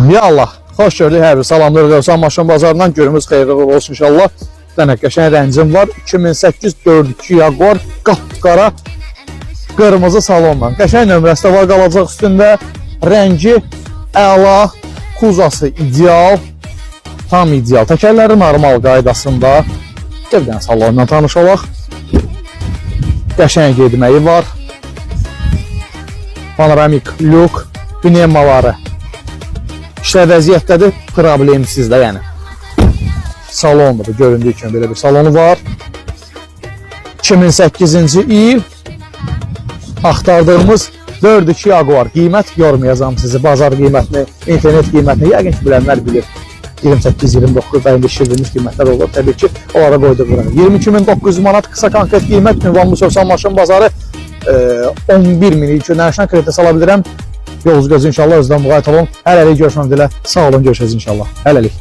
Ya Allah, xoş gördük hər bir salamlar Rövsan Maşın Bazarından günümüz xeyirli olsun inşallah. Dənə qəşəng rəngim var. 2008 4-2 Jaguar qapqara qırmızı salonla. Qəşəng nömrəsi də var qalacaq üstündə. Rəngi əla, kuzası ideal, tam ideal. Təkərləri normal qaydasında. Bir dənə salonla tanış olaq. Qəşəng gedməyi var. Panoramik lük, pnevmaları. İşte vəziyyətdədir, problemsiz də yəni. Salondur, göründüyü kimi belə bir salonu var. 2008-ci il axtardığımız 4-2 Jaguar. Qiymət yormayacağım sizi, bazar qiymətini, internet qiymətini yəqin ki bilənlər bilir. 28-29 da indi şirinmiş qiymətlər olur. Təbii ki, onlara qoyduq. 22.900 manat qısa konkret qiymət. Ünvanlı Rövsan Maşın Bazarı 11.000 ilk ödənişdən kreditə sala bilirəm. Yolunuz gözü inşallah özdən müğayət olun. Hələlik görüşmək dilə. Sağ olun, görüşürüz inşallah. Hələlik.